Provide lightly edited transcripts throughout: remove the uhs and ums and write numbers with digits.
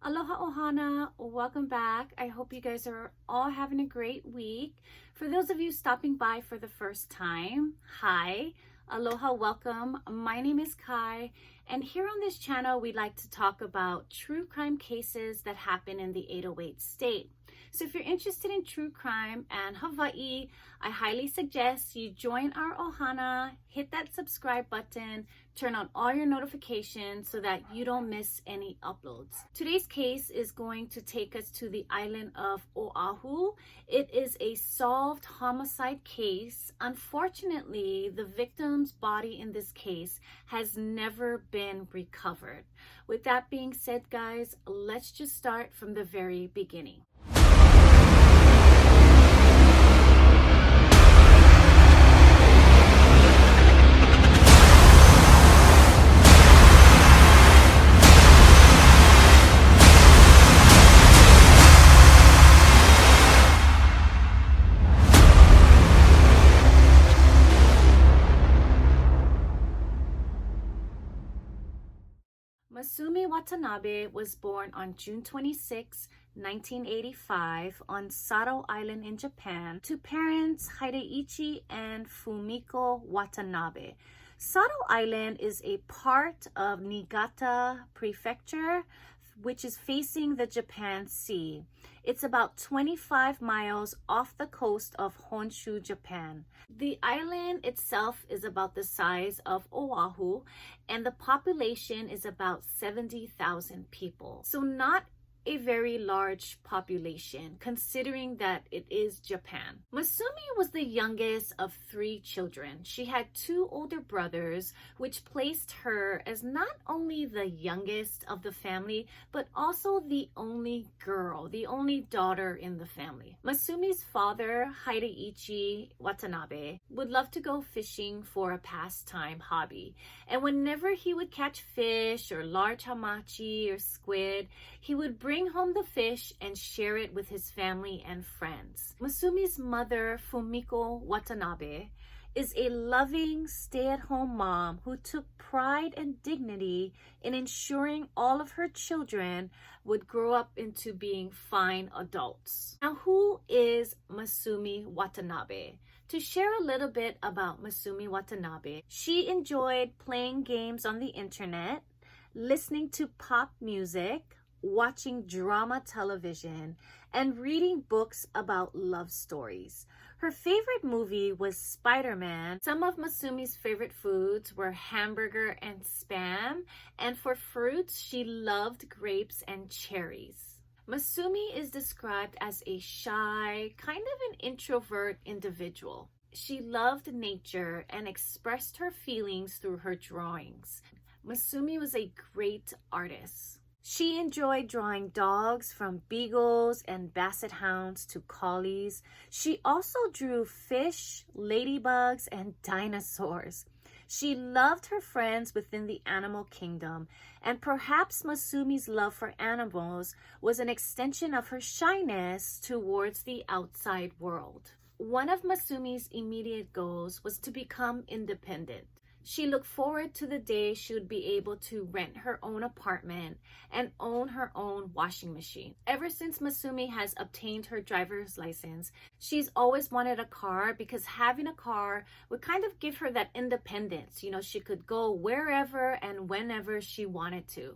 Aloha Ohana, welcome back. I hope you guys are all having a great week. For those of you stopping by for the first time, hi, aloha, welcome. My name is Kai, and here on this channel, we like to talk about true crime cases that happen in the 808 state. So if you're interested in true crime and Hawaii, I highly suggest you join our Ohana, hit that subscribe button, turn on all your notifications so that you don't miss any uploads. Today's case is going to take us to the island of Oahu. It is a solved homicide case. Unfortunately, the victim's body in this case has never been recovered. With that being said, guys, let's just start from the very beginning. Masumi Watanabe was born on June 26, 1985 on Sado Island in Japan to parents Hideichi and Fumiko Watanabe. Sado Island is a part of Niigata Prefecture, which is facing the Japan Sea. It's about 25 miles off the coast of Honshu, Japan. The island itself is about the size of Oahu, and the population is about 70,000 people. So not a very large population, considering that it is Japan. Masumi was the youngest of 3 children. She had 2 older brothers, which placed her as not only the youngest of the family, but also the only girl, the only daughter in the family. Masumi's father, Hideichi Watanabe, would love to go fishing for a pastime hobby. And whenever he would catch fish or large hamachi or squid, he would bring home the fish and share it with his family and friends. Masumi's mother, Fumiko Watanabe, is a loving, stay-at-home mom who took pride and dignity in ensuring all of her children would grow up into being fine adults. Now, who is Masumi Watanabe? To share a little bit about Masumi Watanabe, she enjoyed playing games on the internet, listening to pop music, watching drama television, and reading books about love stories. Her favorite movie was Spider-Man. Some of Masumi's favorite foods were hamburger and spam, and for fruits, she loved grapes and cherries. Masumi is described as a shy, kind of an introvert individual. She loved nature and expressed her feelings through her drawings. Masumi was a great artist. She enjoyed drawing dogs, from beagles and basset hounds to collies. She also drew fish, ladybugs, and dinosaurs. She loved her friends within the animal kingdom, and perhaps Masumi's love for animals was an extension of her shyness towards the outside world. One of Masumi's immediate goals was to become independent. She looked forward to the day she would be able to rent her own apartment and own her own washing machine. Ever since Masumi has obtained her driver's license, she's always wanted a car because having a car would kind of give her that independence. You know, she could go wherever and whenever she wanted to.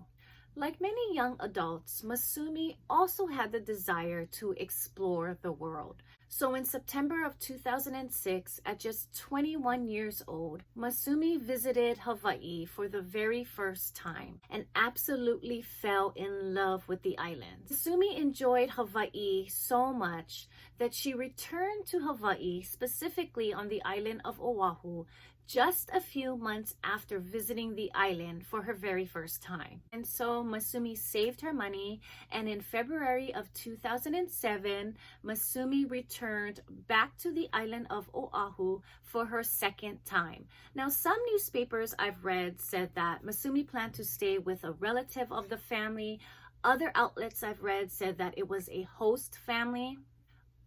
Like many young adults, Masumi also had the desire to explore the world. So in September of 2006, at just 21 years old, Masumi visited Hawaii for the very first time and absolutely fell in love with the island. Masumi enjoyed Hawaii so much that she returned to Hawaii, specifically on the island of Oahu, just a few months after visiting the island for her very first time. And so Masumi saved her money, and in February of 2007, Masumi returned back to the island of Oahu for her second time. Now, some newspapers I've read said that Masumi planned to stay with a relative of the family. Other outlets I've read said that it was a host family.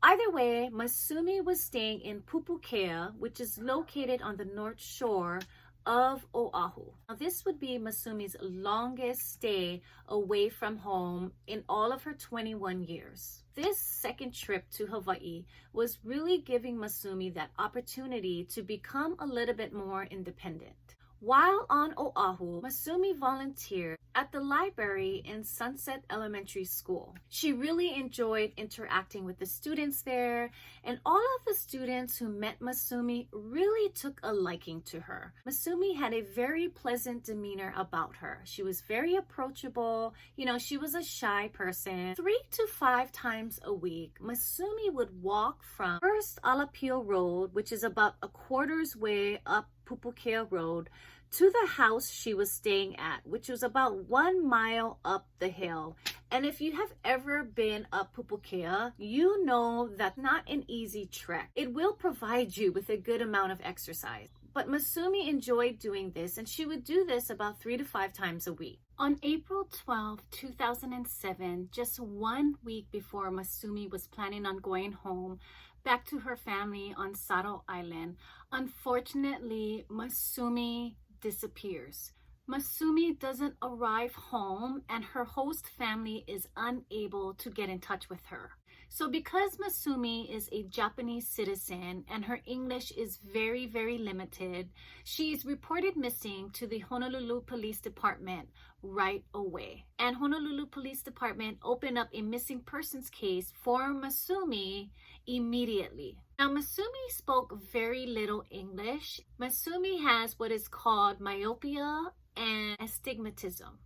Either way, Masumi was staying in Pupukea, which is located on the north shore of Oahu. Now, this would be Masumi's longest stay away from home in all of her 21 years. This second trip to Hawaii was really giving Masumi that opportunity to become a little bit more independent. While on Oahu, Masumi volunteered at the library in Sunset Elementary School. She really enjoyed interacting with the students there, and all of the students who met Masumi really took a liking to her. Masumi had a very pleasant demeanor about her. She was very approachable. She was a shy person. 3 to 5 times a week, Masumi would walk from First Alapio Road, which is about a quarter's way up Pupukea Road, to the house she was staying at, which was about 1 mile up the hill. And if you have ever been up Pupukea, you know that's not an easy trek. It will provide you with a good amount of exercise. But Masumi enjoyed doing this, and she would do this about 3 to 5 times a week. On April 12, 2007, just 1 week before Masumi was planning on going home back to her family on Sado Island, unfortunately, Masumi disappears. Masumi doesn't arrive home, and her host family is unable to get in touch with her. So because Masumi is a Japanese citizen and her English is very, very limited, she is reported missing to the Honolulu Police Department right away. And Honolulu Police Department opened up a missing persons case for Masumi immediately. Now, Masumi spoke very little English. Masumi has what is called myopia and astigmatism.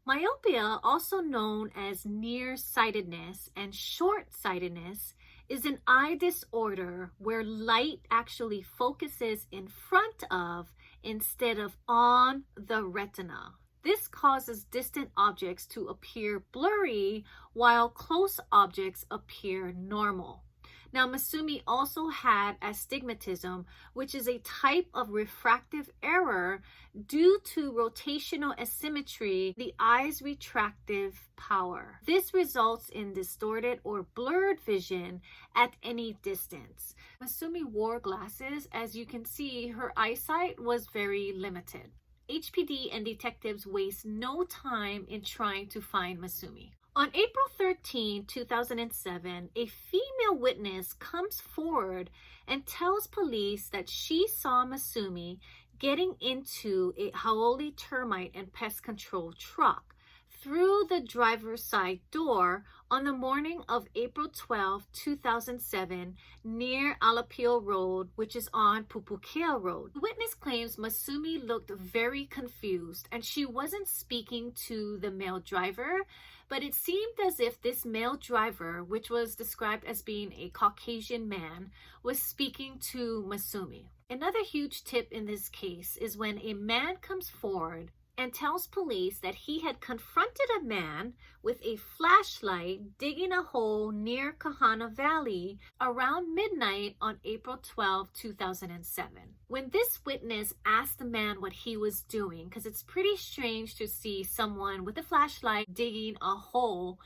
Myopia, also known as nearsightedness and short-sightedness, is an eye disorder where light actually focuses in front of instead of on the retina. This causes distant objects to appear blurry while close objects appear normal. Now, Masumi also had astigmatism, which is a type of refractive error due to rotational asymmetry, the eye's retractive power. This results in distorted or blurred vision at any distance. Masumi wore glasses. As you can see, her eyesight was very limited. HPD and detectives waste no time in trying to find Masumi. On April 13, 2007, a female witness comes forward and tells police that she saw Masumi getting into a Hau'oli termite and pest control truck through the driver's side door on the morning of April 12, 2007, near Alapio Road, which is on Pupukea Road. The witness claims Masumi looked very confused and she wasn't speaking to the male driver, but it seemed as if this male driver, which was described as being a Caucasian man, was speaking to Masumi. Another huge tip in this case is when a man comes forward and tells police that he had confronted a man with a flashlight digging a hole near Kahana Valley around midnight on April 12, 2007. When this witness asked the man what he was doing, because it's pretty strange to see someone with a flashlight digging a hole,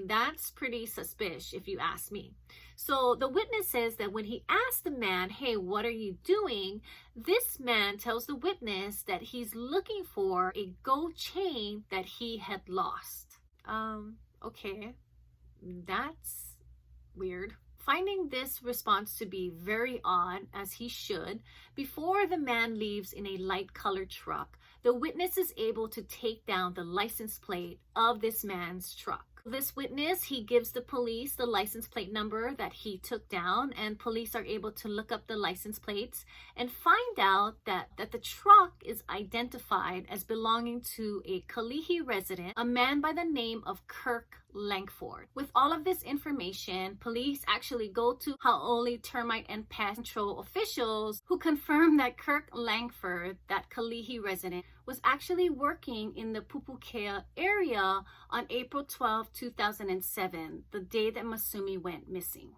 that's pretty suspicious if you ask me. So the witness says that when he asked the man, hey, what are you doing? This man tells the witness that he's looking for a gold chain that he had lost. Okay, that's weird. Finding this response to be very odd, as he should, before the man leaves in a light-colored truck, the witness is able to take down the license plate of this man's truck. This witness, he gives the police the license plate number that he took down, and police are able to look up the license plates and find out that the truck is identified as belonging to a Kalihi resident, a man by the name of Kirk Lankford. With all of this information, police actually go to Hau'oli termite and pest control officials who confirm that Kirk Lankford, that Kalihi resident, was actually working in the Pupukea area on April 12, 2007, the day that Masumi went missing.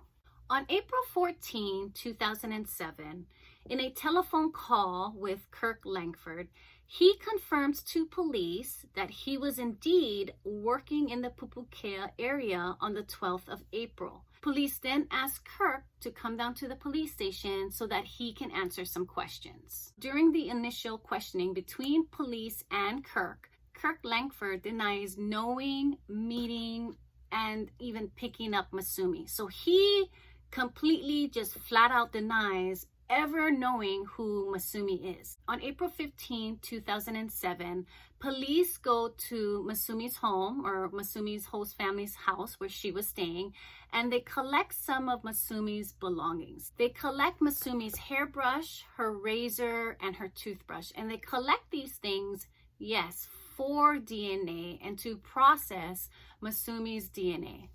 On April 14, 2007, in a telephone call with Kirk Lankford, He confirms to police that he was indeed working in the Pupukea area on the 12th of April. Police then ask Kirk to come down to the police station so that he can answer some questions. During the initial questioning between police and Kirk Lankford denies knowing, meeting, and even picking up Masumi. So he completely just flat out denies ever knowing who Masumi is. On April 15, 2007, police go to Masumi's home, or Masumi's host family's house where she was staying, and they collect some of Masumi's belongings. They collect Masumi's hairbrush, her razor, and her toothbrush. And they collect these things, yes, for DNA and to process Masumi's DNA.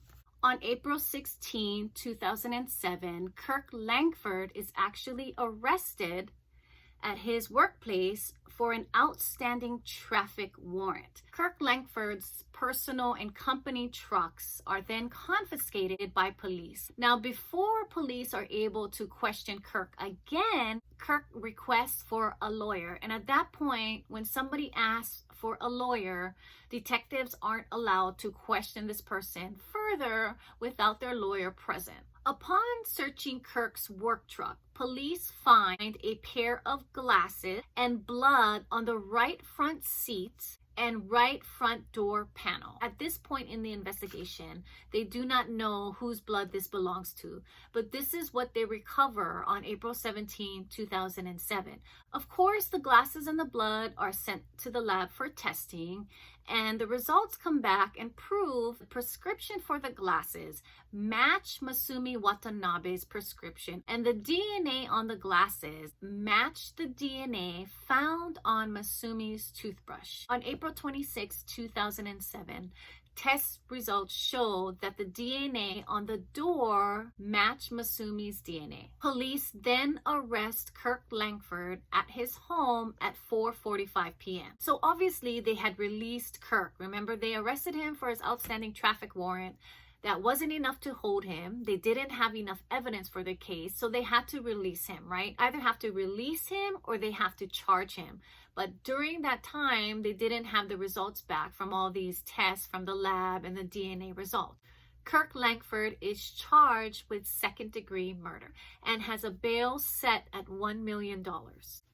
On April 16, 2007, Kirk Lankford is actually arrested at his workplace for an outstanding traffic warrant. Kirk Lankford's personal and company trucks are then confiscated by police. Now, before police are able to question Kirk again, Kirk requests for a lawyer. And at that point, when somebody asks for a lawyer, detectives aren't allowed to question this person further without their lawyer present. Upon searching Kirk's work truck, police find a pair of glasses and blood on the right front seat and right front door panel. At this point in the investigation, they do not know whose blood this belongs to, but this is what they recover on April 17, 2007. Of course, the glasses and the blood are sent to the lab for testing, and the results come back and prove the prescription for the glasses match Masumi Watanabe's prescription, and the DNA on the glasses matched the DNA found on Masumi's toothbrush. On April 26, 2007, test results showed that the DNA on the door matched Masumi's DNA. Police then arrest Kirk Lankford at his home at 4:45 p.m. So obviously they had released Kirk. Remember, they arrested him for his outstanding traffic warrant. That wasn't enough to hold him. They didn't have enough evidence for the case, so they had to release him, right? Either have to release him or they have to charge him. But during that time, they didn't have the results back from all these tests from the lab and the DNA result. Kirk Lankford is charged with second-degree murder and has a bail set at $1 million.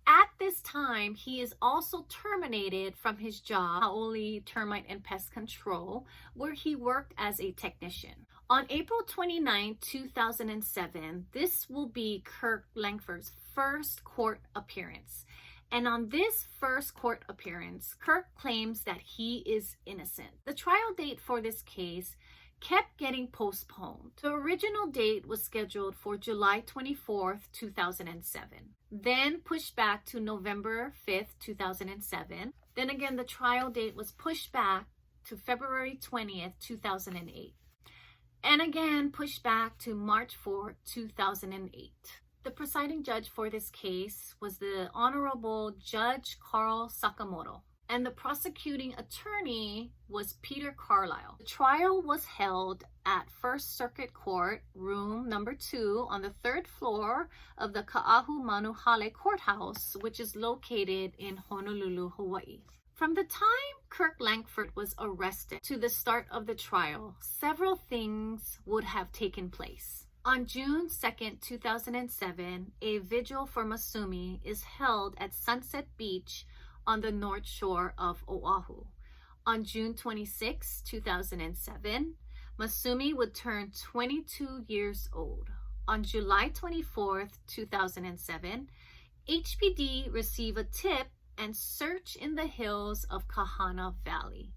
At this time, he is also terminated from his job, Kaiaulani Termite and Pest Control, where he worked as a technician. On April 29, 2007, this will be Kirk Lankford's first court appearance. And on this first court appearance, Kirk claims that he is innocent. The trial date for this case kept getting postponed. The original date was scheduled for July 24th, 2007. Then pushed back to November 5th, 2007. Then again, the trial date was pushed back to February 20th, 2008. And again, pushed back to March 4th, 2008. The presiding judge for this case was the Honorable Judge Carl Sakamoto, and the prosecuting attorney was Peter Carlisle. The trial was held at First Circuit Court, room number 2 on the 3rd floor of the Ka'ahu Courthouse, which is located in Honolulu, Hawaii. From the time Kirk Lankford was arrested to the start of the trial, several things would have taken place. On June 2nd, 2007, a vigil for Masumi is held at Sunset Beach on the North Shore of Oahu. On June 26, 2007, Masumi would turn 22 years old. On July 24, 2007, HPD received a tip and search in the hills of Kahana Valley.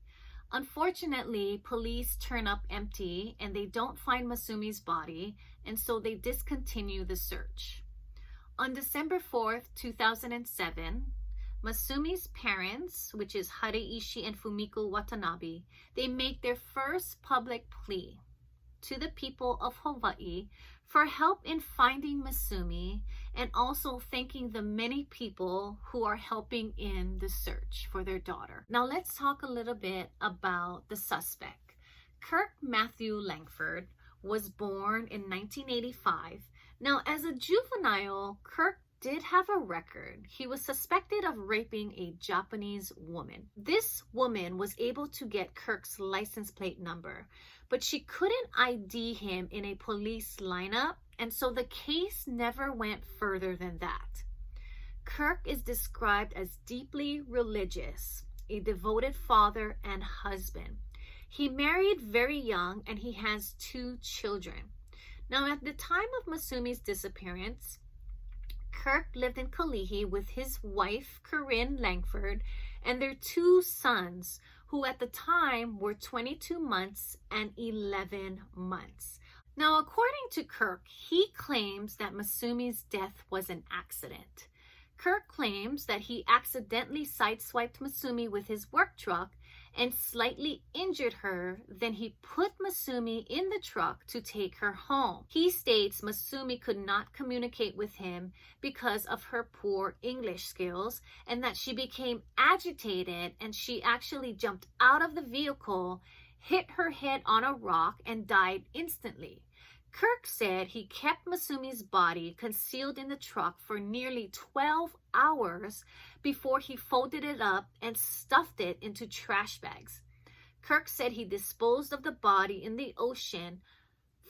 Unfortunately, police turn up empty and they don't find Masumi's body, and so they discontinue the search. On December 4th, 2007, Masumi's parents, which is Hareiishi and Fumiko Watanabe, they make their first public plea to the people of Hawaii for help in finding Masumi, and also thanking the many people who are helping in the search for their daughter. Now let's talk a little bit about the suspect. Kirk Matthew Lankford was born in 1985. Now, as a juvenile, Kirk did have a record. He was suspected of raping a Japanese woman. This woman was able to get Kirk's license plate number, but she couldn't ID him in a police lineup, and so the case never went further than that. Kirk is described as deeply religious, a devoted father and husband. He married very young and he has 2 children. Now, at the time of Masumi's disappearance, Kirk lived in Kalihi with his wife, Kirk Lankford, and their 2 sons, who at the time were 22 months and 11 months. Now, according to Kirk, he claims that Masumi's death was an accident. Kirk claims that he accidentally sideswiped Masumi with his work truck and slightly injured her. Then he put Masumi in the truck to take her home. He states Masumi could not communicate with him because of her poor English skills, and that she became agitated and she actually jumped out of the vehicle, hit her head on a rock, and died instantly. Kirk said he kept Masumi's body concealed in the truck for nearly 12 hours before he folded it up and stuffed it into trash bags. Kirk said he disposed of the body in the ocean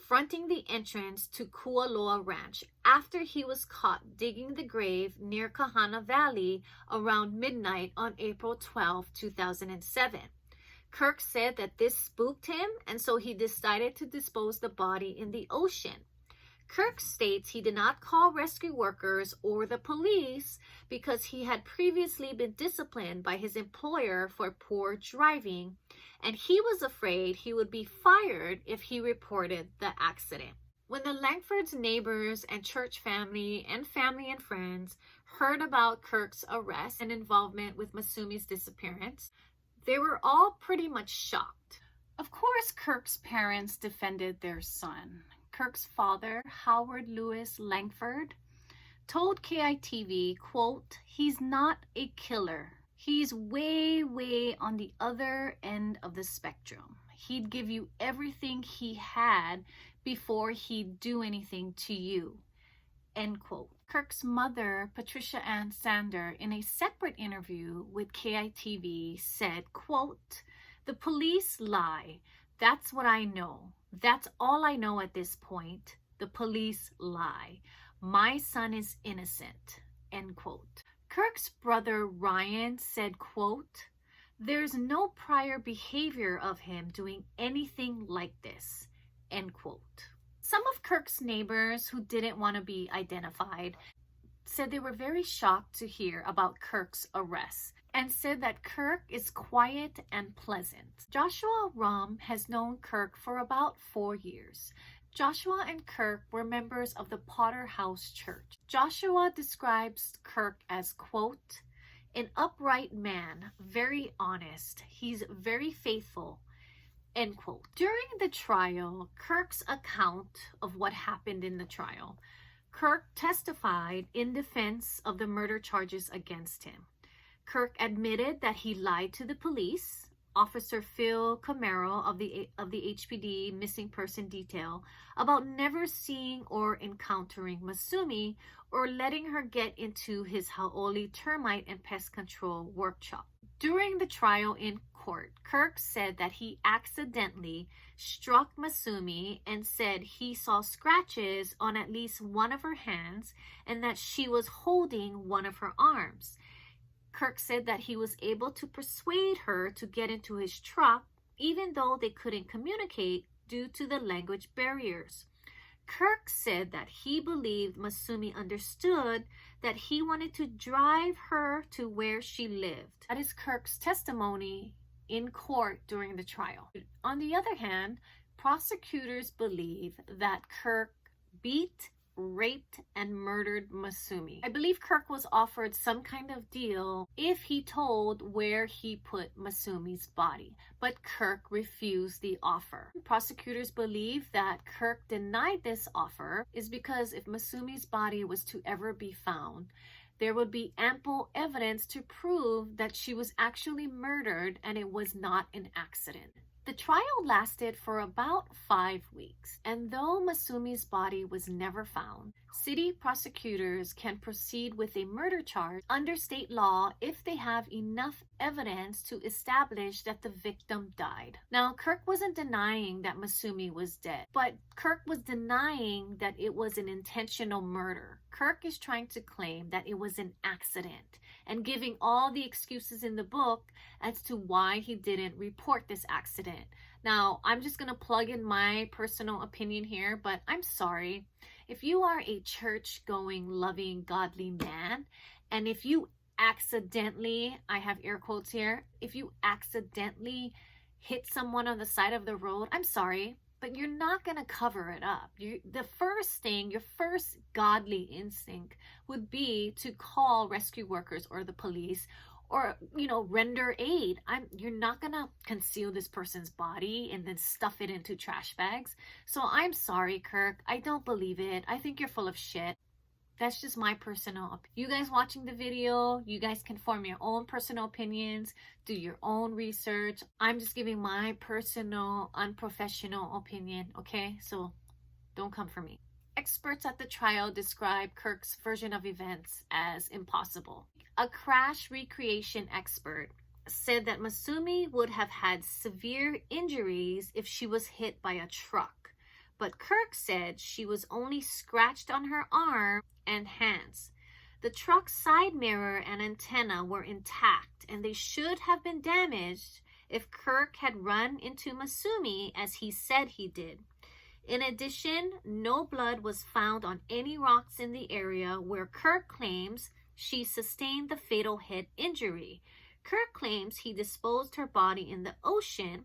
fronting the entrance to Kualoa Ranch after he was caught digging the grave near Kahana Valley around midnight on April 12, 2007. Kirk said that this spooked him, and so he decided to dispose the body in the ocean. Kirk states he did not call rescue workers or the police because he had previously been disciplined by his employer for poor driving, and he was afraid he would be fired if he reported the accident. When the Lankfords' neighbors and church family and friends heard about Kirk's arrest and involvement with Masumi's disappearance, they were all pretty much shocked. Of course, Kirk's parents defended their son. Kirk's father, Howard Lewis Lankford, told KITV, quote, "He's not a killer. He's way, way on the other end of the spectrum. He'd give you everything he had before he'd do anything to you," end quote. Kirk's mother, Patricia Ann Sander, in a separate interview with KITV said, quote, "The police lie. That's what I know. That's all I know at this point. The police lie. My son is innocent," end quote. Kirk's brother Ryan said, quote, "There's no prior behavior of him doing anything like this," end quote. Some of Kirk's neighbors who didn't want to be identified said they were very shocked to hear about Kirk's arrest and said that Kirk is quiet and pleasant. Joshua Rum has known Kirk for about 4 years. Joshua and Kirk were members of the Potter House Church. Joshua describes Kirk as, quote, "An upright man, very honest. He's very faithful," end quote. During the trial, Kirk's account of what happened in the trial, Kirk testified in defense of the murder charges against him. Kirk admitted that he lied to the police, Officer Phil Camaro of the HPD Missing Person Detail, about never seeing or encountering Masumi or letting her get into his Hau'oli termite and pest control workshop. During the trial in court, Kirk said that he accidentally struck Masumi and said he saw scratches on at least one of her hands and that she was holding one of her arms. Kirk said that he was able to persuade her to get into his truck even though they couldn't communicate due to the language barriers. Kirk said that he believed Masumi understood that he wanted to drive her to where she lived. That is Kirk's testimony in court during the trial. On the other hand, prosecutors believe that Kirk beat, raped, and murdered Masumi. I believe Kirk was offered some kind of deal if he told where he put Masumi's body, but Kirk refused the offer. Prosecutors believe that Kirk denied this offer is because if Masumi's body was to ever be found, there would be ample evidence to prove that she was actually murdered and it was not an accident. The trial lasted for about 5 weeks, and though Masumi's body was never found, city prosecutors can proceed with a murder charge under state law if they have enough evidence to establish that the victim died. Now, Kirk wasn't denying that Masumi was dead, but Kirk was denying that it was an intentional murder. Kirk is trying to claim that it was an accident and giving all the excuses in the book as to why he didn't report this accident. Now, I'm just going to plug in my personal opinion here, but I'm sorry. If you are a church-going, loving, godly man, and if you accidentally, I have air quotes here, if you accidentally hit someone on the side of the road, I'm sorry, but you're not going to cover it up. The first thing, your first godly instinct would be to call rescue workers or the police or, render aid. You're not going to conceal this person's body and then stuff it into trash bags. So I'm sorry, Kirk. I don't believe it. I think you're full of shit. That's just my personal opinion. You guys watching the video, you guys can form your own personal opinions, do your own research. I'm just giving my personal, unprofessional opinion, okay? So don't come for me. Experts at the trial described Kirk's version of events as impossible. A crash recreation expert said that Masumi would have had severe injuries if she was hit by a truck. But Kirk said she was only scratched on her arm and hands. The truck's side mirror and antenna were intact, and they should have been damaged if Kirk had run into Masumi as he said he did. In addition, no blood was found on any rocks in the area where Kirk claims she sustained the fatal head injury. Kirk claims he disposed her body in the ocean,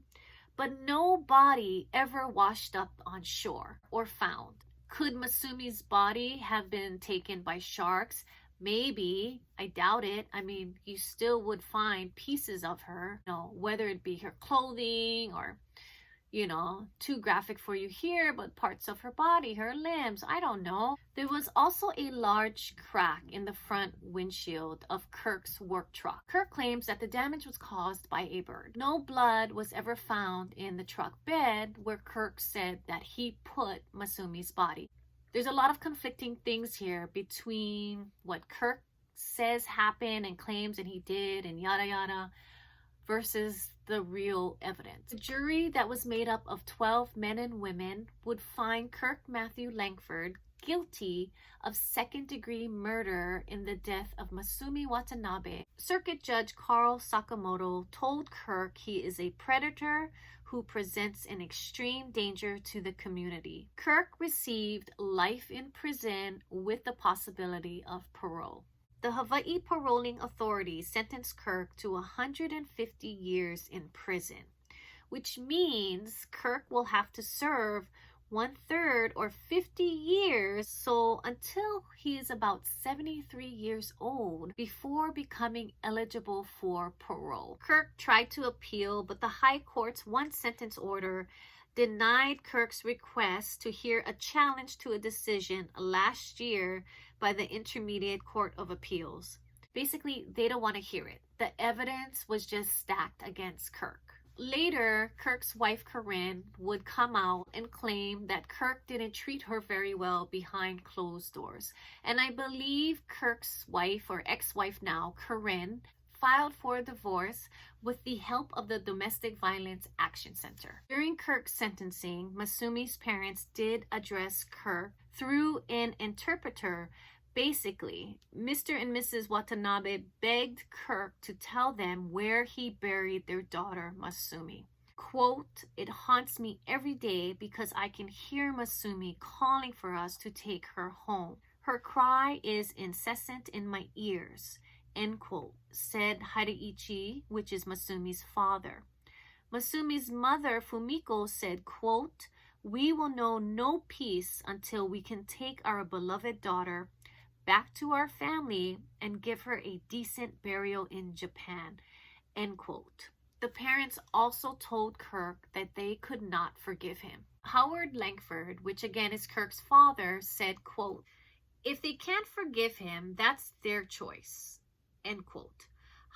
but no body ever washed up on shore or found. Could Masumi's body have been taken by sharks? Maybe. I doubt it. I mean, you still would find pieces of her, whether it be her clothing or, too graphic for you here, but parts of her body, her limbs, I don't know. There was also a large crack in the front windshield of Kirk's work truck. Kirk claims that the damage was caused by a bird. No blood was ever found in the truck bed where Kirk said that he put Masumi's body. There's a lot of conflicting things here between what Kirk says happened and claims that he did and yada yada versus the real evidence. The jury that was made up of 12 men and women would find Kirk Matthew Lankford guilty of second-degree murder in the death of Masumi Watanabe. Circuit Judge Carl Sakamoto told Kirk he is a predator who presents an extreme danger to the community. Kirk received life in prison with the possibility of parole. The Hawaii Paroling Authority sentenced Kirk to 150 years in prison, which means Kirk will have to serve 1/3 or 50 years, so until he is about 73 years old before becoming eligible for parole. Kirk tried to appeal, but the High Court's one-sentence order denied Kirk's request to hear a challenge to a decision last year by the Intermediate Court of Appeals. Basically, they don't want to hear it. The evidence was just stacked against Kirk. Later, Kirk's wife Corinne would come out and claim that Kirk didn't treat her very well behind closed doors. And I believe Kirk's wife, or ex-wife now, Corinne, filed for divorce with the help of the Domestic Violence Action Center. During Kirk's sentencing, Masumi's parents did address Kirk through an interpreter. Basically, Mr. and Mrs. Watanabe begged Kirk to tell them where he buried their daughter, Masumi. Quote, "It haunts me every day because I can hear Masumi calling for us to take her home. Her cry is incessant in my ears," end quote, said Hideichi, which is Masumi's father. Masumi's mother, Fumiko, said, quote, "We will know no peace until we can take our beloved daughter back to our family and give her a decent burial in Japan," end quote. The parents also told Kirk that they could not forgive him. Howard Lankford, which again is Kirk's father, said, quote, "If they can't forgive him, that's their choice," end quote.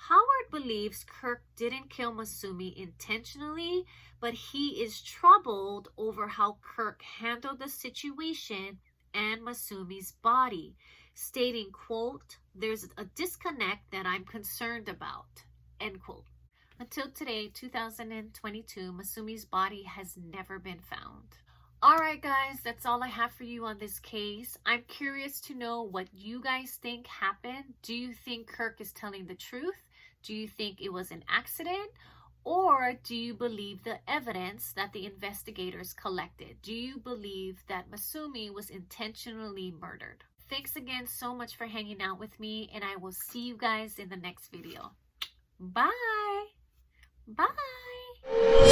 Howard believes Kirk didn't kill Masumi intentionally, but he is troubled over how Kirk handled the situation and Masumi's body, stating, quote, "There's a disconnect that I'm concerned about," end quote. Until today, 2022, Masumi's body has never been found. Alright guys, that's all I have for you on this case. I'm curious to know what you guys think happened. Do you think Kirk is telling the truth? Do you think it was an accident? Or do you believe the evidence that the investigators collected? Do you believe that Masumi was intentionally murdered? Thanks again so much for hanging out with me, and I will see you guys in the next video. Bye! Bye!